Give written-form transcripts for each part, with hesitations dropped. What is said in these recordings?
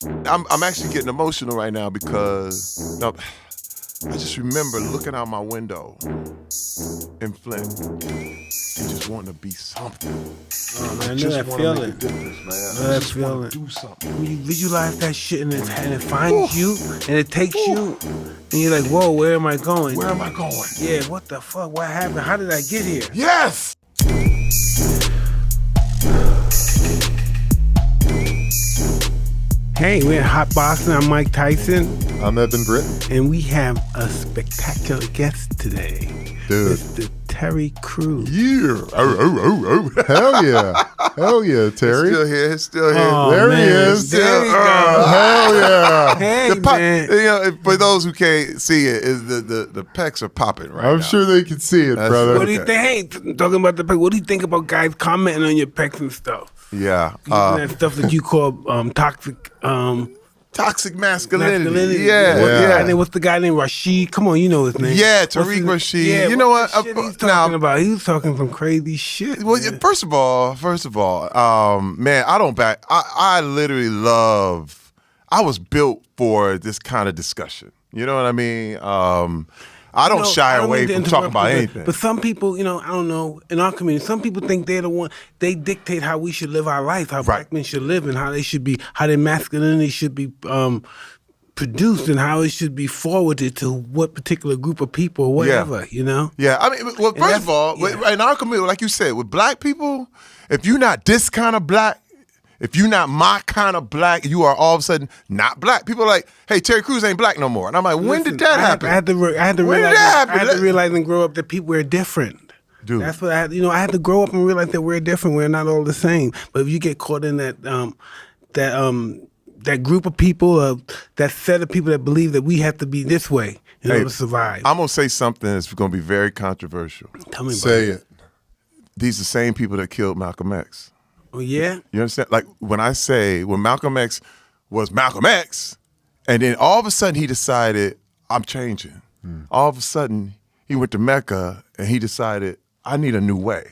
I'm actually getting emotional right now because I just remember looking out my window in Flint and just wanting to be something. Oh, man, I know just that want to make a feeling. difference, man. I I know that just want feeling. to do something. When you visualize that shit and it finds you and it takes you, and you're like, whoa, where am I going? Where am I going? Yeah, what the fuck? What happened? How did I get here? Yes! Hey, we're in Hot Boston. I'm Mike Tyson. I'm Evan Britt. And we have a spectacular guest today. Dude. Mr. Terry Crews. Yeah. Hell yeah. Hell yeah, Terry. Still here. He's still here. Oh, There he man. is. There you go. Hell yeah. Hey, man. You know, for those who can't see it, is the pecs are popping right now. I'm sure they can see it, That's brother. What do you think? Hey, talking about the pecs, what do you think about guys commenting on your pecs and stuff? Yeah. Using that stuff that you call toxic Toxic masculinity. masculinity. Yeah. What's the guy named Rashid? Come on, you know his name. Yeah, What's Tariq his- Rashid. Yeah, You know what what? the shit he's Now- talking about? He was talking some crazy shit. Well, man. first of all, man, I don't back. I literally love. I was built for this kind of discussion. You know what I mean? I don't shy I don't away mean to from interrupt talking about you, anything. But some people, I don't know, in our community, some people think they're the one, they dictate how we should live our life, how black men should live, and how they should be, how their masculinity should be produced, and how it should be forwarded to what particular group of people or whatever, Yeah, I mean, well, first of all, in our community, like you said, with black people, if you're not this kind of black, if you're not my kind of black, you are all of a sudden not black. People are like, hey, Terry Crews ain't black no more. And I'm like, when did that happen? I had to When did realize, that I had to happen? realize and grow up that people were different. Dude. That's what I had. I had to grow up and realize that we're different. We're not all the same. But if you get caught in that group of people, that set of people that believe that we have to be this way in order to survive. I'm going to say something that's going to be very controversial. Tell me about Say it. These are the same people that killed Malcolm X. Oh, yeah? You understand? Like when Malcolm X was Malcolm X, and then all of a sudden he decided, I'm changing. All of a sudden he went to Mecca and he decided, I need a new way.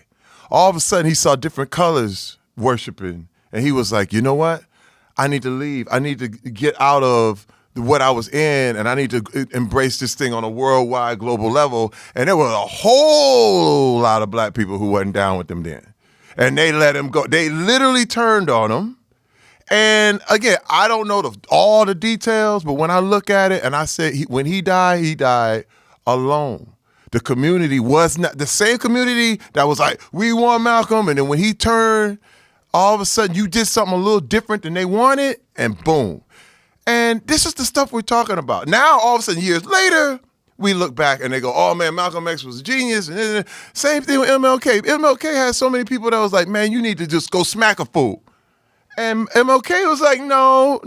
All of a sudden he saw different colors worshiping, and he was like, you know what? I need to leave. I need to get out of what I was in, and I need to embrace this thing on a worldwide, global level. And there were a whole lot of black people who wasn't down with them then. And they let him go. They literally turned on him. And again, I don't know all the details, but when I look at it and I say when he died alone. The community was not the same community that was like, we want Malcolm. And then when he turned, all of a sudden you did something a little different than they wanted, and boom. And this is the stuff we're talking about. Now, all of a sudden, years later, we look back and they go, oh man, Malcolm X was a genius. And same thing with MLK. MLK had so many people that was like, man, you need to just go smack a fool. And MLK was like, no,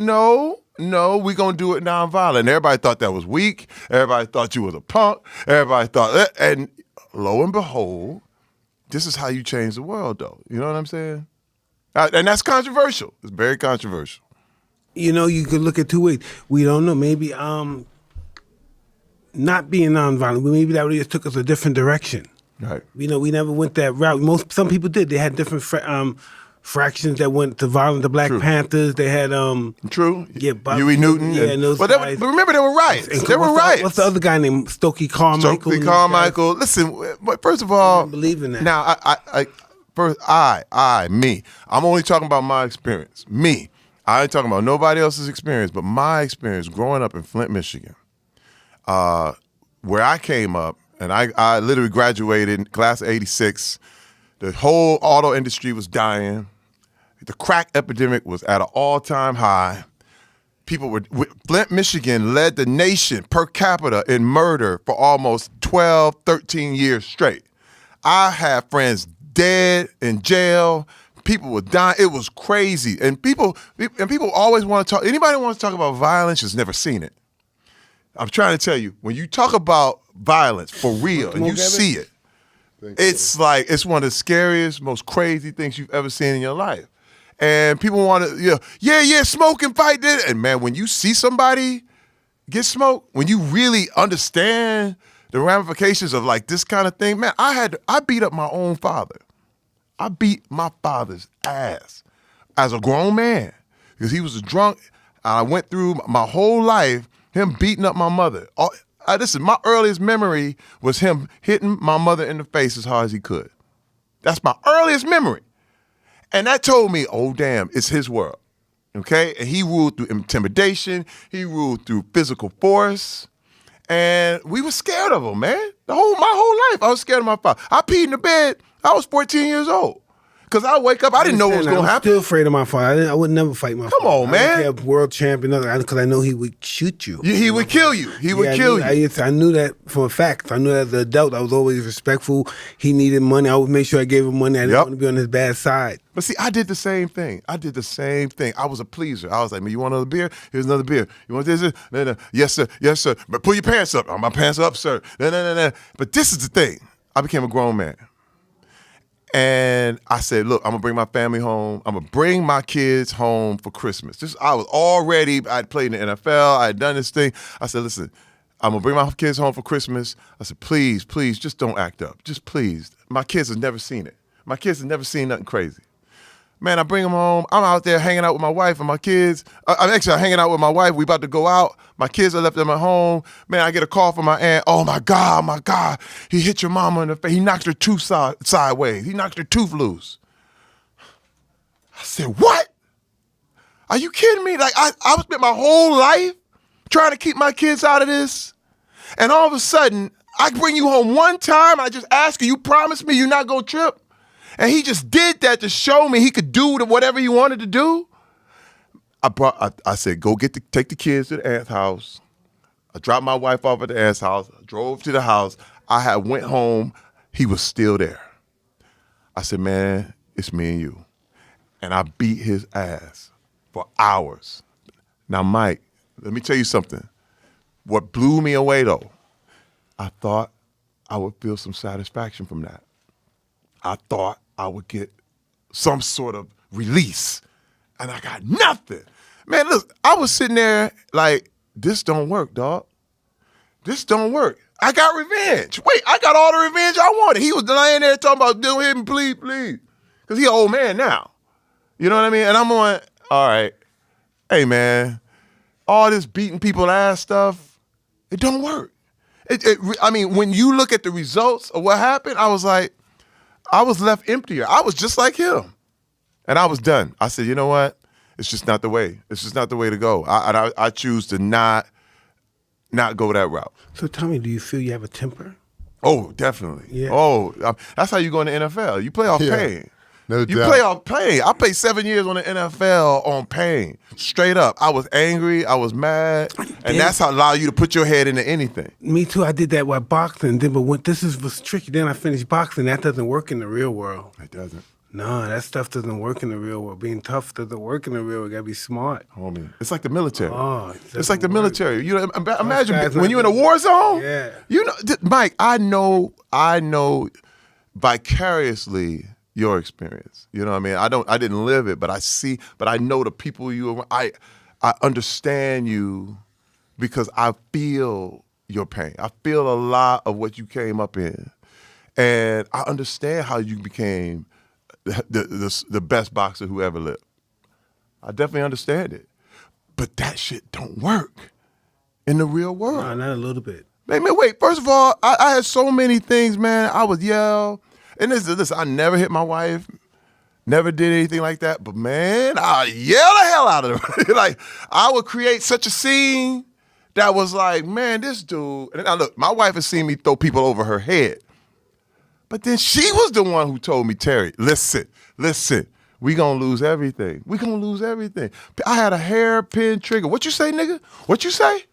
we're going to do it nonviolent. And everybody thought that was weak. Everybody thought you was a punk. Everybody thought that. And lo and behold, this is how you change the world, though. You know what I'm saying? And that's controversial. It's very controversial. You could look at two ways. We don't know. Maybe not being nonviolent, maybe that really just took us a different direction. Right. We never went that route. Some people did. They had different fractions that went to violent. The Black Panthers. They had True. Yeah, Huey Newton. Yeah, and those but guys. but remember, there were riots. There were riots. What's the other guy named Stokely Carmichael? Stokely Carmichael. Listen, first of all, I don't believe in that. Now, I'm only talking about my experience. Me. I ain't talking about nobody else's experience, but my experience growing up in Flint, Michigan, where I came up, and I literally graduated in class of 86. The whole auto industry was dying. The crack epidemic was at an all-time high. Flint, Michigan led the nation per capita in murder for almost 12, 13 years straight. I had friends dead in jail. People were dying. It was crazy. And people always want to talk. Anybody wants to talk about violence has never seen it. I'm trying to tell you, when you talk about violence for real and you see it, it's like it's one of the scariest, most crazy things you've ever seen in your life. And people want to, smoke and fight that. And man, when you see somebody get smoked, when you really understand the ramifications of like this kind of thing, man, I beat up my own father. I beat my father's ass as a grown man because he was a drunk. I went through my whole life him beating up my mother. Listen, my earliest memory was him hitting my mother in the face as hard as he could. That's my earliest memory. And that told me, oh, damn, it's his world. Okay? And he ruled through intimidation. He ruled through physical force. And we were scared of him, man. My whole life, I was scared of my father. I peed in the bed. I was 14 years old. Because I wake up, I didn't know what was going to happen. I'm still afraid of my father. I would never fight my father. Come on, man. I don't care, world champion, because I know he would shoot you. He would kill you. He would kill you. I knew that for a fact. I knew that as an adult, I was always respectful. He needed money. I would make sure I gave him money. I didn't want to be on his bad side. But see, I did the same thing. I was a pleaser. I was like, man, you want another beer? Here's another beer. You want this? No. Yes, sir. Yes, sir. But pull your pants up. My pants up, sir. No. But this is the thing. I became a grown man. And I said, look, I'm going to bring my family home. I'm going to bring my kids home for Christmas. I'd played in the NFL. I had done this thing. I said, listen, I'm going to bring my kids home for Christmas. I said, please, just don't act up. Just please. My kids have never seen it. My kids have never seen nothing crazy. Man, I bring them home. I'm out there hanging out with my wife and my kids. I'm hanging out with my wife. We about to go out. My kids are left them at home. Man, I get a call from my aunt. Oh, my God. He hit your mama in the face. He knocked her tooth sideways. He knocked her tooth loose. I said, what? Are you kidding me? Like, I spent my whole life trying to keep my kids out of this. And all of a sudden, I bring you home one time. I just ask you promise me you're not going to trip? And he just did that to show me he could do whatever he wanted to do. I said, take the kids to the aunt's house. I dropped my wife off at the aunt's house. I drove to the house. I went home. He was still there. I said, man, it's me and you. And I beat his ass for hours. Now, Mike, let me tell you something. What blew me away, though, I thought I would feel some satisfaction from that. I thought I would get some sort of release, and I got nothing. Man, look, I was sitting there like, this don't work, dog. This don't work. I got revenge. Wait, I got all the revenge I wanted. He was laying there talking about, do him, please. Because he an old man now. You know what I mean? And I'm going, all right, hey, man, all this beating people ass stuff, it don't work. I mean, when you look at the results of what happened, I was like, I was left emptier. I was just like him. And I was done. I said, you know what? It's just not the way. It's just not the way to go. I choose to not go that route. So tell me, do you feel you have a temper? Oh, definitely. Yeah. Oh, that's how you go in the NFL. You play off pain. No doubt. You play off pain. I played 7 years on the NFL on pain. Straight up. I was angry. I was mad. And that's how allow you to put your head into anything. Me too. I did that with boxing. But was tricky. Then I finished boxing. That doesn't work in the real world. It doesn't. No, that stuff doesn't work in the real world. Being tough doesn't work in the real world. You gotta be smart. Homie, it's like the military. Oh, it's like the military. You know, imagine when you're in a war zone. Yeah. You know, Mike, I know vicariously your experience. You know what I mean? I didn't live it, but I know the people I understand you because I feel your pain. I feel a lot of what you came up in. And I understand how you became the best boxer who ever lived. I definitely understand it. But that shit don't work in the real world. No, not a little bit. Man, wait. First of all, I had so many things, man. I would yell. And this, I never hit my wife. Never did anything like that. But, man, I yell the hell out of her. Like, I would create such a scene that was like, man, this dude. And now, look, my wife has seen me throw people over her head. But then she was the one who told me, Terry, listen, we gonna lose everything. We gonna lose everything. I had a hairpin trigger. What you say, nigga? What you say?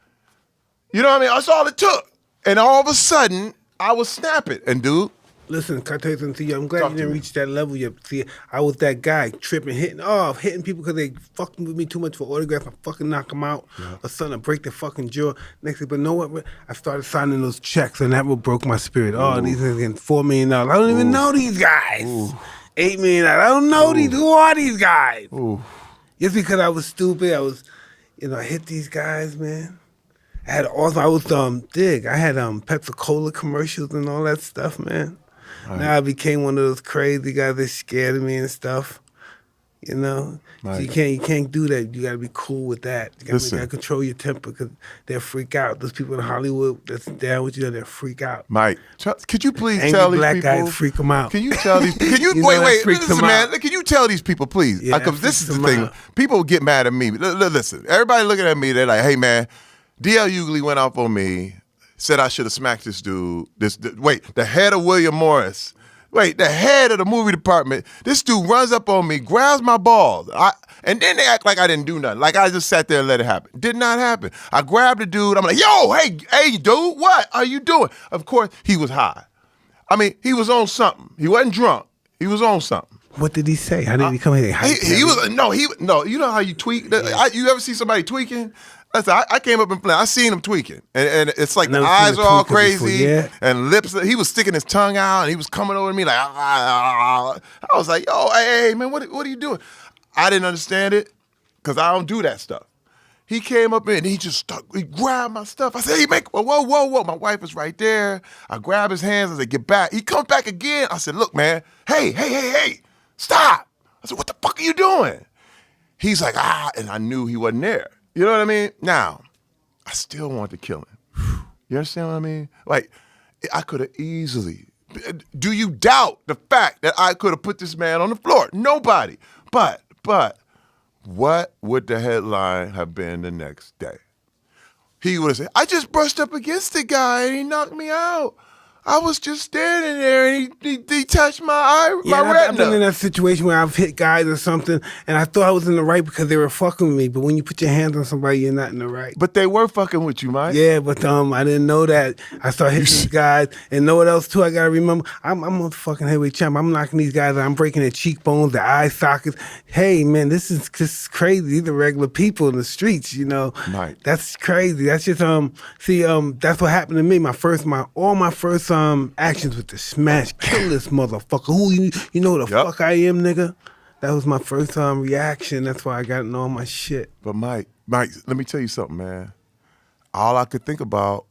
You know what I mean? That's all it took. And all of a sudden, I was snapping. And dude, listen, can I tell you something to you? I'm glad you didn't reach that level yet. See, I was that guy tripping, hitting people because they fucking with me too much for autographs. I fucking knock them out or something. I break their fucking jaw. Next thing, but know what? I started signing those checks, and that what broke my spirit. Oh, these niggas getting $4 million. I don't even know these guys. $8 million. I don't know these. Who are these guys? Just because I was stupid, I hit these guys, man. I had Pepsi-Cola commercials and all that stuff, man. Right. Now I became one of those crazy guys that scared of me and stuff. You know, so Right. you can't do that. You gotta be cool with that. You Listen. gotta control your temper because they'll freak out. Those people in Hollywood that's down with you, they'll freak out. Mike, could you please Angry tell these black people? guys freak them out. Can you tell these? Can you, You know that wait? freaks Listen, them man. out. Can you tell these people, please? Yeah, Because that this is freaks the them thing. out. People get mad at me. Listen, everybody looking at me. They're like, "Hey, man, DL Hughley went off on me. Said I should have smacked this dude. Wait, the head of William Morris. Wait, the head of the movie department. This dude runs up on me, grabs my balls. And then they act like I didn't do nothing. Like I just sat there and let it happen. Did not happen. I grabbed the dude. I'm like, yo, hey, dude, what are you doing? Of course, he was high. I mean, he was on something. He wasn't drunk. He was on something. What did he say? How did he come here? He was no. You know how you tweak? You ever see somebody tweaking? I came up and played. I seen him tweaking, and it's like the never eyes seen are a all tweaker crazy, before, yeah. and lips. He was sticking his tongue out, and he was coming over to me like. I was like, yo, hey, man, what are you doing? I didn't understand it because I don't do that stuff. He came up in and he grabbed my stuff. I said, hey, man, whoa. My wife is right there. I grab his hands. I said, get back. He comes back again. I said, look, man, hey, stop. I said, what the fuck are you doing? He's like, and I knew he wasn't there. You know what I mean? Now, I still want to kill him. You understand what I mean? Like, I could have easily. Do you doubt the fact that I could have put this man on the floor? Nobody. But, what would the headline have been the next day? He would have said, I just brushed up against the guy and he knocked me out. I was just standing there and he touched my retina. I've been in that situation where I've hit guys or something and I thought I was in the right because they were fucking with me. But when you put your hands on somebody, you're not in the right. But they were fucking with you, Mike. Yeah, but I didn't know that. I started hitting these guys and know what else too I gotta remember. I'm a fucking heavyweight champ. I'm knocking these guys out. I'm breaking their cheekbones, their eye sockets. Hey man, this is crazy. These are regular people in the streets, you know. Right. That's crazy. That's just that's what happened to me. All my first actions with the smash, kill this motherfucker. Who you know who the fuck I am, nigga? That was my first reaction. That's why I got to know my shit. But Mike, let me tell you something, man. All I could think about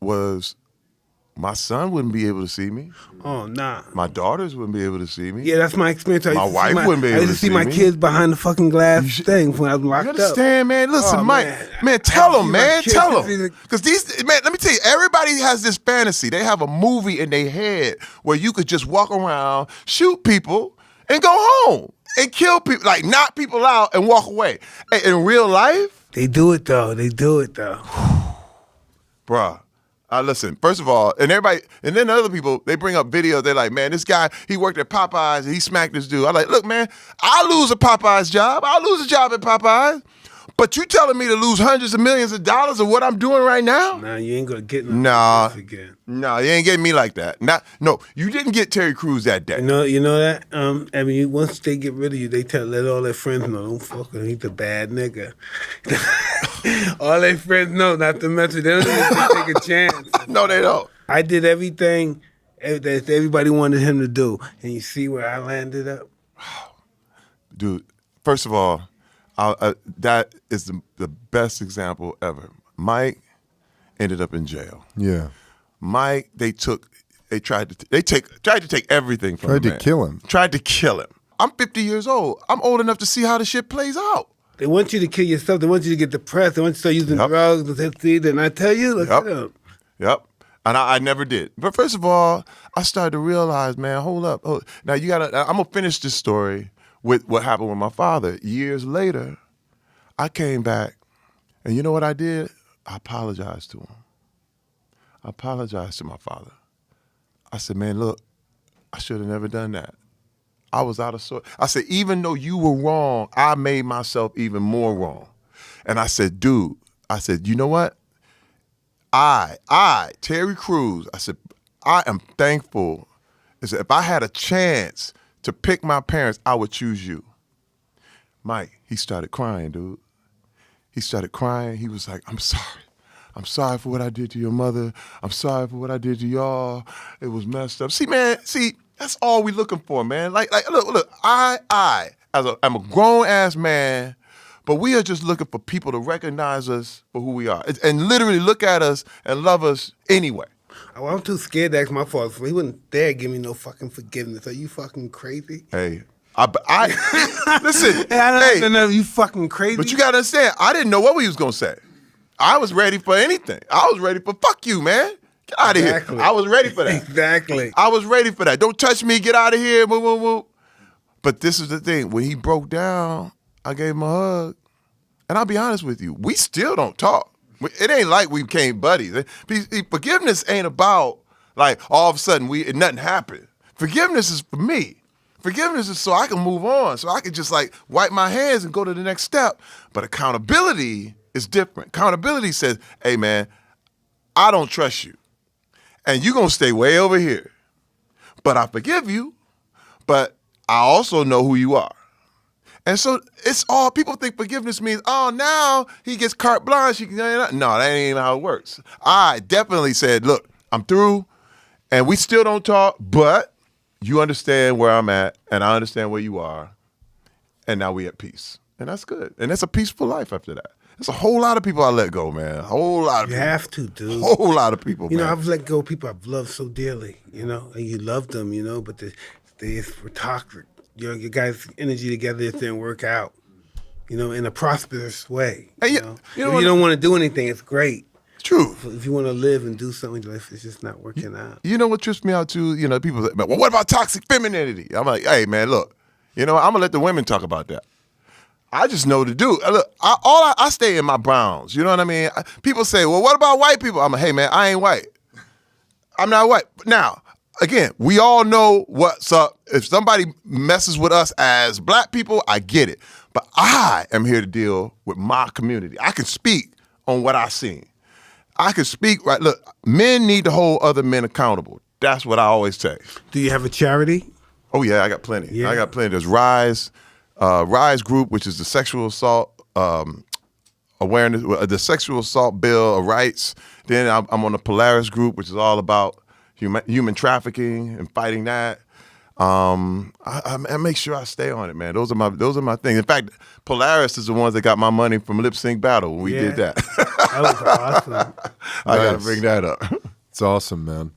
was my son wouldn't be able to see me. Oh, nah. My daughters wouldn't be able to see me. Yeah, that's my experience. My wife wouldn't be able to see me. I used to see my kids behind the fucking glass thing when I was locked You up. understand, man? Listen, Oh, Mike, man. tell I them, see man, my kids tell see them. the- Because man, let me tell you, everybody has this fantasy. They have a movie in their head where you could just walk around, shoot people, and go home and kill people, like knock people out and walk away. In real life, They do it though. bruh. Listen, first of all, and everybody, and then other people, they bring up videos. They're like, man, this guy, he worked at Popeyes and he smacked this dude. I'm like, look, man, I'll lose a Popeyes job. I'll lose a job at Popeyes. But you telling me to lose hundreds of millions of dollars of what I'm doing right now? Nah, you ain't gonna get Nah, this again. nah, you ain't getting me like that. No, you didn't get Terry Crews that day. You know that? I mean, once they get rid of you, they let all their friends know, don't fuck with him, he's a bad nigga. All their friends know not to mess with them. They don't even take a chance. No, they don't. I did everything that everybody wanted him to do, and you see where I landed up? Dude, first of all, that is the best example ever. Mike ended up in jail. Yeah. Mike, they tried to take everything from him. Tried to kill him. Tried to kill him. I'm 50 years old. I'm old enough to see how the shit plays out. They want you to kill yourself. They want you to get depressed. They want you to start using drugs. And I tell you, look it up. Yep. And I never did. But first of all, I started to realize, man, hold up. Now I'm going to finish this story with what happened with my father. Years later, I came back, and you know what I did? I apologized to him. I apologized to my father. I said, man, look, I should have never done that. I was out of sort. I said, even though you were wrong, I made myself even more wrong. And I said, dude, you know what? Terry Crews, I said, I am thankful. I said, if I had a chance to pick my parents, I would choose you. Mike, he started crying, dude. He started crying. He was like, I'm sorry. I'm sorry for what I did to your mother. I'm sorry for what I did to y'all. It was messed up. See, man, that's all we looking for, man. Like, look, I'm a grown-ass man, but we are just looking for people to recognize us for who we are and literally look at us and love us anyway. Well, I'm too scared to ask my father. He wouldn't dare give me no fucking forgiveness. Are you fucking crazy? Hey, Listen, Hey, I hey, don't know, you fucking crazy. but you gotta understand, I didn't know what we was gonna say. I was ready for anything. I was ready for fuck you, man. Get out of Exactly. here. I was ready for that. Exactly. I was ready for that. Don't touch me. Get out of here. Woo, woo, woo. But this is the thing. When he broke down, I gave him a hug. And I'll be honest with you, we still don't talk. It ain't like we became buddies. Forgiveness ain't about like all of a sudden nothing happened. Forgiveness is for me. Forgiveness is so I can move on, so I can just like wipe my hands and go to the next step. But accountability is different. Accountability says, hey man, I don't trust you. And you're gonna stay way over here. But I forgive you, but I also know who you are. And so it's all, people think forgiveness means, oh, now he gets carte blanche. No, that ain't how it works. I definitely said, look, I'm through, and we still don't talk, but you understand where I'm at, and I understand where you are, and now we at peace. And that's good. And that's a peaceful life after that. There's a whole lot of people I let go, man. A whole lot of You people. have to, dude. A whole lot of people, You man. know, I've let go of people I've loved so dearly, you know, and you love them, you know, but they were toxic. You know, your guys' energy together just didn't work out, you know, in a prosperous way. Hey, You you know? know If what- you don't want to do anything, it's great. It's true. If you want to live and do something in life, it's just not working out. You know what trips me out too? You know, people say, well, what about toxic femininity? I'm like, hey, man, look, you know, I'm going to let the women talk about that. I just know to do. Look, I stay in my browns. You know what I mean? People say, well, what about white people? I'm like, hey, man, I ain't white. I'm not white. Now, again, we all know what's up. If somebody messes with us as black people, I get it. But I am here to deal with my community. I can speak on what I've seen. I can speak, right? Look, men need to hold other men accountable. That's what I always say. Do you have a charity? Oh, yeah, I got plenty. Yeah. I got plenty. There's Rise Group, which is the sexual assault awareness, the sexual assault bill of rights. Then I'm on the Polaris Group, which is all about human trafficking and fighting that. I make sure I stay on it, man. Those are my things. In fact, Polaris is the ones that got my money from Lip Sync Battle when we did that. That was awesome. I got to Nice. bring that up. It's awesome, man.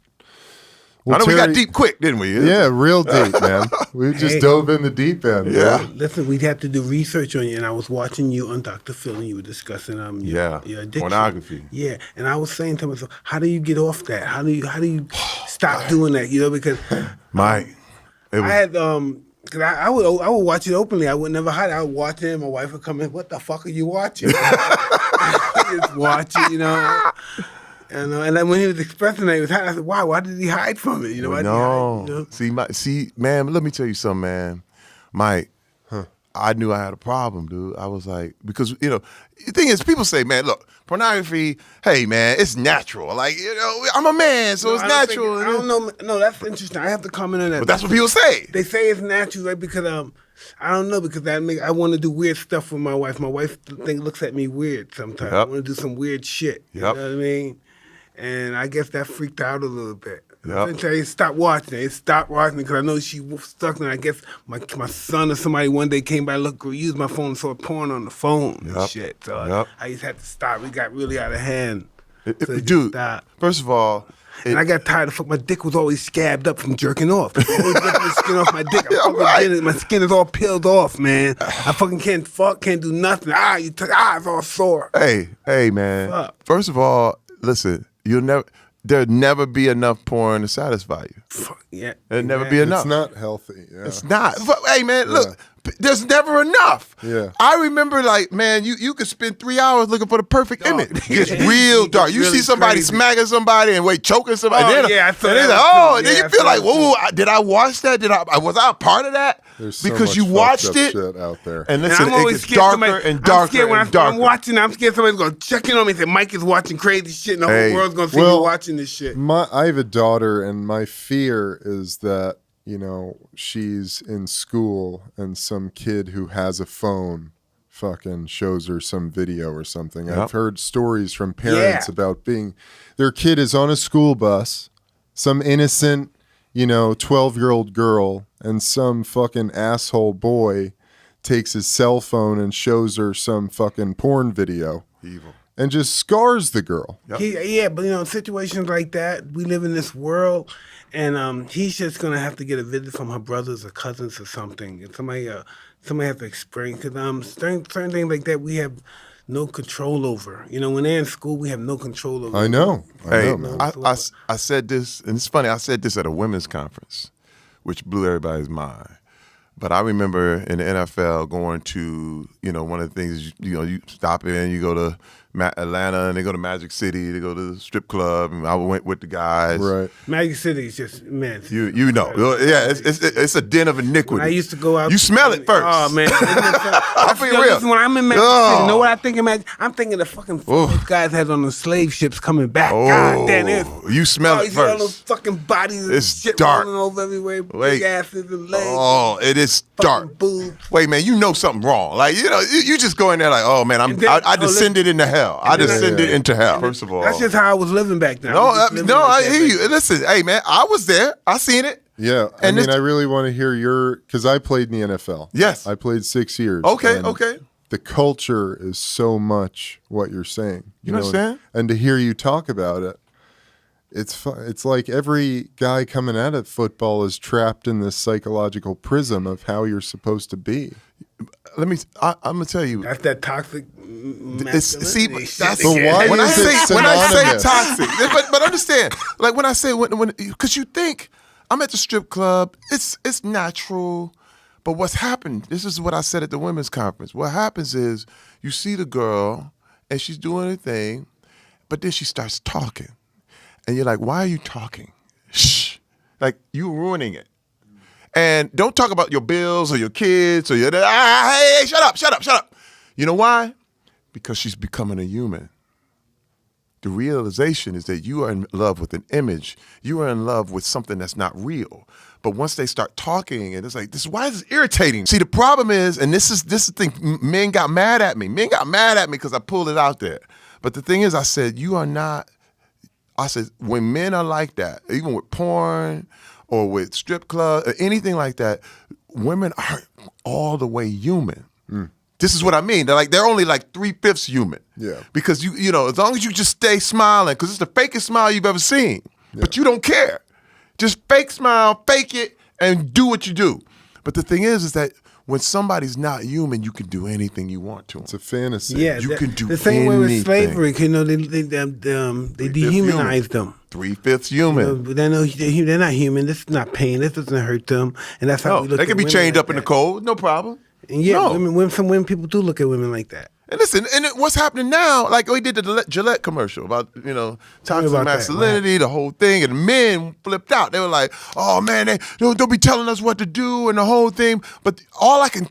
I know we got Terry- deep quick, didn't we? Yeah, real deep, man. We just Hey. dove in the deep end. Yeah. man. Listen, we'd have to do research on you, and I was watching you on Dr. Phil, and you were discussing Yeah. your addiction. Pornography. Yeah, and I was saying to myself, how do you get off that? How do you stop doing that? You know, because Mike. It was, I had because I would watch it openly. I would never hide it. I would watch it, and my wife would come in. What the fuck are you watching? Just watch it, you know. And then when he was expressing that, he was hiding. I said, "Wow, why did he hide from it? You know, why did he hide, you know? See, man, let me tell you something, man. Mike, I knew I had a problem, dude. I was like, because, you know, the thing is, people say, man, look, pornography, hey, man, it's natural. Like, you know, I'm a man, so it's I don't natural. think- I don't know. No, that's interesting. I have to comment on that. But that's what people say. They say it's natural, right? Because I don't know, because I want to do weird stuff with my wife. My wife looks at me weird sometimes. I Yep. want to do some weird shit. You Yep. know what I mean? And I guess that freaked her out a little bit. Yep. I tell you, stop watching it. Stop watching it because I know she was stuck. And I guess my son or somebody one day came by, used my phone and saw porn on the phone and Yep. shit. So Yep. I just had to stop. We got really out of hand. So it just Dude, stopped. first of all, And I got tired of my dick was always scabbed up from jerking off. I always ripping the skin off my dick. My skin is all peeled off, man. I fucking can't fuck, can't do nothing. It's all sore. hey, man. Fuck. First of all, listen, there'll never be enough porn to satisfy you. Fuck, yeah. There'll never be enough. It's not healthy. Yeah. It's not. But, hey, man, look, there's never enough. Yeah. I remember, like, man, you could spend 3 hours looking for the perfect image. It's real dark. You really see somebody crazy. smacking somebody and choking somebody. Oh, and then, yeah, I saw and that then, too. and then Yeah, you I feel saw like, that whoa, did I watch that? Was I a part of that? There's so because much you fucked watched up it. shit out there. And And listen, I'm it always gets scared darker somebody, and darker I'm scared when and darker. I'm watching. I'm scared somebody's gonna check in on me and say Mike is watching crazy shit, and the Hey. whole world's gonna see me Well, watching this shit. I have a daughter, and my fear is that, you know, she's in school and some kid who has a phone fucking shows her some video or something. Yep. I've heard stories from parents Yeah. about their kid is on a school bus, some innocent, 12-year-old girl, and some fucking asshole boy takes his cell phone and shows her some fucking porn video. Evil. and just scars the girl. Yep. Yeah, but situations like that, we live in this world, and he's just gonna have to get a visit from her brothers or cousins or something, and somebody have to explain, because certain things like that we have no control over. When they're in school, we have no control over. I know. Hey, man. I said this, and it's funny. I said this at a women's conference, which blew everybody's mind. But I remember in the NFL going to, one of the things, you stop in, you go to Atlanta, and they go to Magic City, they go to the strip club, and I went with the guys. Right. Magic City is just, man. It's a den of iniquity. When I used to go out. You smell it first. Oh, man. I'll be real. Listen, when I'm in Magic City, you know what I think of Magic? I'm thinking the fucking those guys had on the slave ships coming back. God damn, you smell it you see all first. those fucking bodies and It's shit dark. rolling over everywhere. Wait. Big asses and legs. Oh, it is dark. Boobs. Wait, man, you know something wrong. Like, you just go in there like, oh, man, I descended into hell. I descended into hell. First of all. That's just how I was living back then. I hear you. Listen, hey, man, I was there. I seen it. Yeah, I really want to hear because I played in the NFL. Yes. I played 6 years. Okay. The culture is so much what you're saying. You understand? And to hear you talk about it, it's like every guy coming out of football is trapped in this psychological prism of how you're supposed to be. I'm gonna tell you. That's that toxic. That's why when I is it say synonymous? toxic. but understand, like when I say when because you think I'm at the strip club, it's natural. But what's happened? This is what I said at the women's conference. What happens is you see the girl and she's doing her thing, but then she starts talking, and you're like, "Why are you talking? Shh! Like you're ruining it." And don't talk about your bills or your kids or your hey, shut up. You know why? Because she's becoming a human. The realization is that you are in love with an image. You are in love with something that's not real. But once they start talking, and it's like, why is this irritating? See, the problem is, and this is the thing, men got mad at me. Men got mad at me because I pulled it out there. But the thing is, I said, when men are like that, even with porn or with strip club or anything like that, women aren't all the way human. This is what I mean. They're only like 3/5 human. Yeah. Because you as long as you just stay smiling, because it's the fakest smile you've ever seen. Yeah. But you don't care. Just fake smile, fake it, and do what you do. But the thing is that when somebody's not human, you can do anything you want to them. It's a fantasy. Yeah, you can do the same way with slavery. They dehumanized them. 3/5 human. They're not human. This is not pain. This doesn't hurt them. And that's how we look they at can be women chained like up in the that. cold, no problem. And some women people do look at women like that. And listen, what's happening now? Like we did the Gillette commercial about toxic masculinity, the whole thing, and men flipped out. They were like, "Oh man, they don't be telling us what to do," and the whole thing. But all I can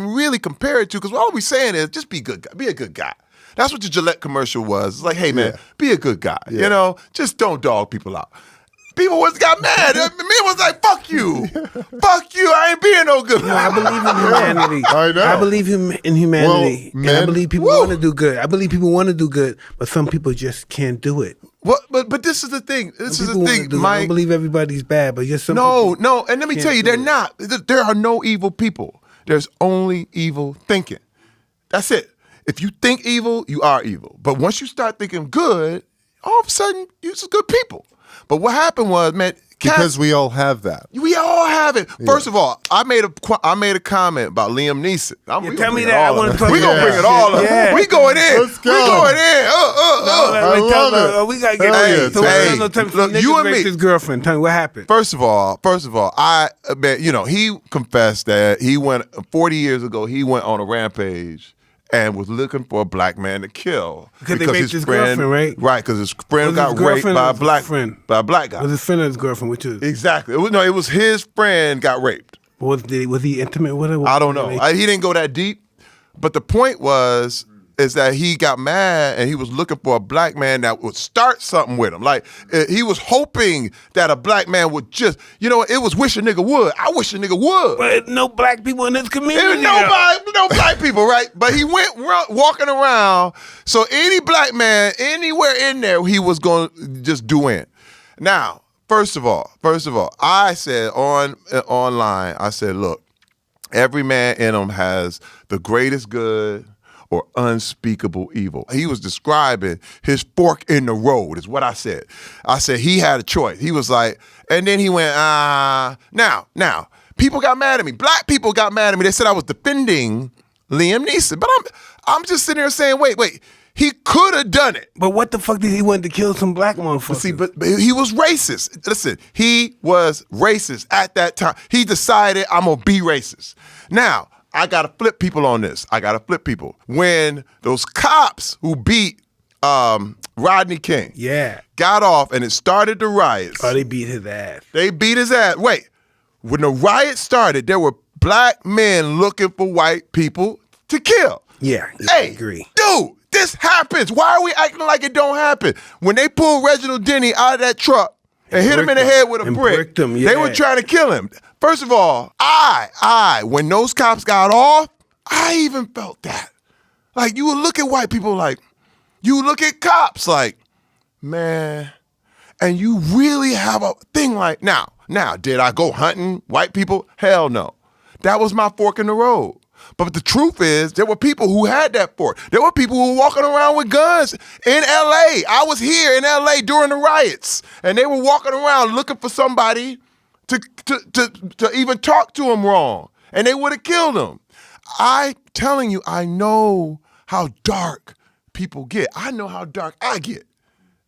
really compare it to, because all we're saying is just be good, be a good guy. That's what the Gillette commercial was. It's like, hey man, be a good guy. Yeah. Just don't dog people out. People got mad. Men was like, fuck you. Fuck you. I ain't being no good. I believe in humanity. I know. I believe in humanity. Well, and I believe people want to do good. I believe people want to do good, but some people just can't do it. Well, but this is the thing. This is the thing, Mike. I don't believe everybody's bad, but just some No. people And let me tell you, they're not. There are no evil people. There's only evil thinking. That's it. If you think evil, you are evil. But once you start thinking good, all of a sudden, you're just good people. But what happened was, man, because we all have that. We all have it. First of all, I made a comment about Liam Neeson. Tell me that. I want to talk. We gonna bring it all up. Yeah. We going in. Let's go. We going in. I love it. We gotta get Hell it. yeah. So Look, you and me. His girlfriend. Tell me what happened. First of all, he confessed that he went 40 years ago. He went on a rampage and was looking for a black man to kill because they raped his girlfriend, right? Right, because his friend got raped by a black guy. Was his friend or his girlfriend? Which is exactly? It was his friend got raped. Was he intimate with her? I don't know. He didn't go that deep. But the point is that he got mad and he was looking for a black man that would start something with him. Like, he was hoping that a black man would just, it was wish a nigga would. I wish a nigga would. But no black people in this community. There was no black people, right? But he went walking around. So any black man, anywhere in there, he was going to just do in. Now, first of all, I said online, I said, look, every man in him has the greatest good or unspeakable evil. He was describing his fork in the road, is what I said. I said he had a choice. He was like, and then he went, now, people got mad at me. Black people got mad at me. They said I was defending Liam Neeson. But I'm just sitting there saying, wait. He could have done it. But what the fuck did he want to kill some black motherfuckers? But he was racist. Listen, he was racist at that time. He decided, I'm going to be racist. Now, I got to flip people on this. When those cops who beat Rodney King got off and it started the riots. Oh, they beat his ass. Wait. When the riot started, there were black men looking for white people to kill. Yeah, I agree. Dude, this happens. Why are we acting like it don't happen? When they pulled Reginald Denny out of that truck and hit him in the head with a brick, they were trying to kill him. First of all, when those cops got off, I even felt that. Like, you would look at white people like, you look at cops like, man, and you really have a thing like, now, did I go hunting white people? Hell no. That was my fork in the road. But the truth is, there were people who had that fork. There were people who were walking around with guns in L.A. I was here in L.A. during the riots, and they were walking around looking for somebody to even talk to them wrong, and they would have killed them. I'm telling you, I know how dark people get. I know how dark I get.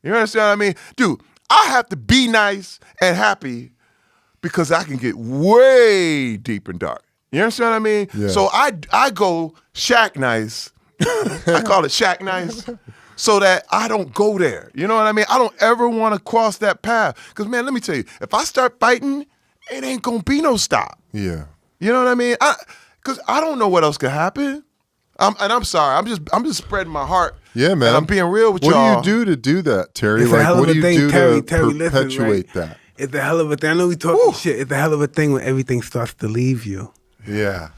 You understand what I mean? Dude, I have to be nice and happy because I can get way deep and dark. You understand what I mean? Yeah. So I go Shaq nice. I call it Shaq nice so that I don't go there. You know what I mean? I don't ever want to cross that path. Because, man, let me tell you, if I start fighting, it ain't going to be no stop. Yeah. You know what I mean? Because I don't know what else could happen. I'm sorry. I'm just spreading my heart. Yeah, man. And I'm being real with y'all. What do you do to do that, Terry? It's a hell of what a do you thing, do Terry, to listen, perpetuate right? that? It's a hell of a thing. I know we talking shit. It's a hell of a thing when everything starts to leave you. Yeah.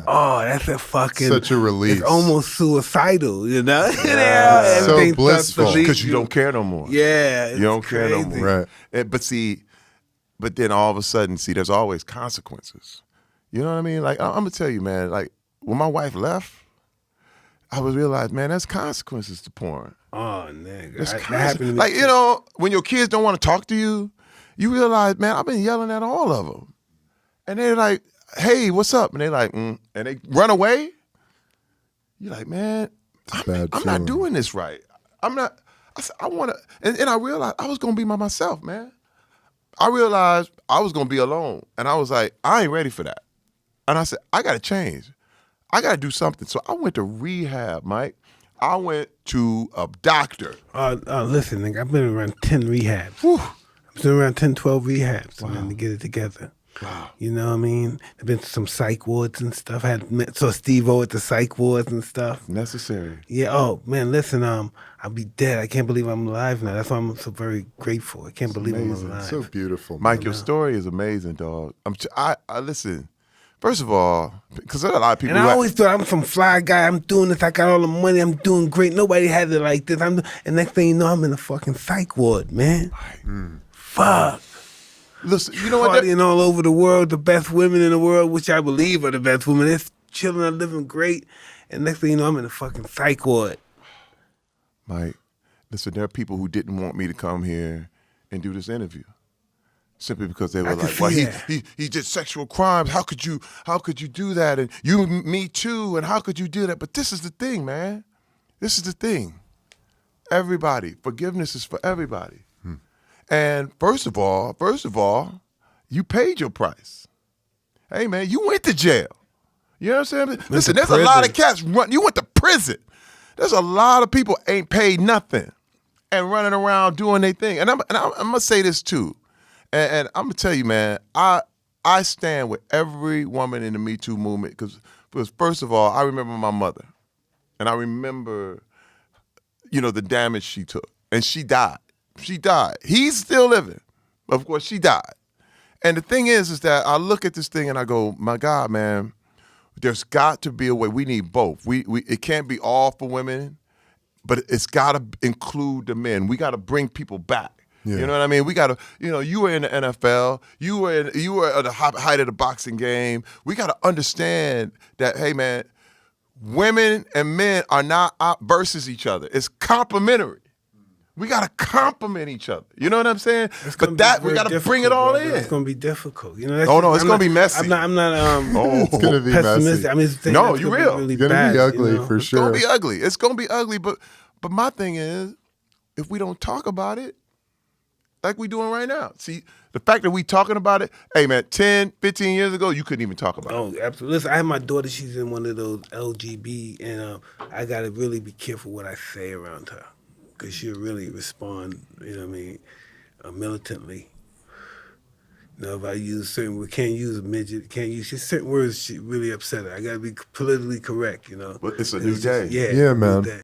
Oh, that's a fucking such a release. It's almost suicidal, you know. Yeah. So Everything starts to blissful. leave Because you don't care no more. Yeah, You don't care no crazy. more. Right. But then all of a sudden, there's always consequences. You know what I mean? Like, I'm going to tell you, man, like, when my wife left, I was realized, man, there's consequences to porn. Oh, nigga. There's That happened to me like, too. you know, when your kids don't want to talk to you, you realize, man, I've been yelling at all of them. And they're like, hey, what's up? And they're like, and they run away. You're like, man, I'm not doing this right. I'm not, I want to, and I realized I was going to be by myself, man. I realized I was going to be alone. And I was like, I ain't ready for that. And I said, I got to change. I got to do something. So I went to rehab, Mike. I went to a doctor. Listen, nigga, I've been around 10 rehabs. Whew. I've been around 10, 12 rehabs, man, to get it together. Wow. You know what I mean? I've been to some psych wards and stuff. Saw Steve-O at the psych wards and stuff. Necessary. Yeah. Oh man, listen. I'll be dead. I can't believe I'm alive now. That's why I'm so very grateful. I can't believe I'm alive. So beautiful, Mike. Your story is amazing, dog. I listen. First of all, because there are a lot of people. And I always thought I'm some fly guy. I'm doing this. I got all the money. I'm doing great. Nobody had it like this. And next thing you know, I'm in a fucking psych ward, man. Fuck. Listen, you know what? Partying all over the world, the best women in the world, which I believe are the best women. They're chilling, they're living great. And next thing you know, I'm in a fucking psych ward. Mike, listen, there are people who didn't want me to come here and do this interview. Simply because they were like, well, he did sexual crimes. How could you do that? And you, me too, and how could you do that? But this is the thing, man. This is the thing. Everybody, forgiveness is for everybody. And first of all, you paid your price. Hey, man, you went to jail. You know what I'm saying? Listen, there's a lot of cats you went to prison. There's a lot of people ain't paid nothing and running around doing their thing. And I'm going to say this too. And I'm going to tell you, man, I stand with every woman in the Me Too movement because first of all, I remember my mother. And I remember, the damage she took. And she died. She died. He's still living. Of course, she died. And the thing is that I look at this thing and I go, my God, man, there's got to be a way. We need both. It can't be all for women, but it's got to include the men. We got to bring people back. Yeah. You know what I mean? We got to, you were in the NFL. You were at the height of the boxing game. We got to understand that, hey, man, women and men are not versus each other. It's complementary. We gotta compliment each other. You know what I'm saying? But that we gotta bring it all in. It's gonna be difficult. You know. That's Oh no, it's gonna be messy. I'm not. It's gonna be pessimistic. messy. I mean, it's No, you real. Really It's gonna bad, be ugly you know? for It's sure. gonna be ugly. It's gonna be ugly. But my thing is, if we don't talk about it, like we doing right now. See, the fact that we talking about it, hey man, 10, 15 years ago, you couldn't even talk about it. Oh, absolutely. Listen, I have my daughter. She's in one of those LGB, and I got to really be careful what I say around her, because she'll really respond. You know what I mean? Militantly. You know, if I use certain words, can't use a midget, can't use just certain words. She really upset her. I got to be politically correct. You know. But it's a new day. Yeah, Yeah, a new man. day.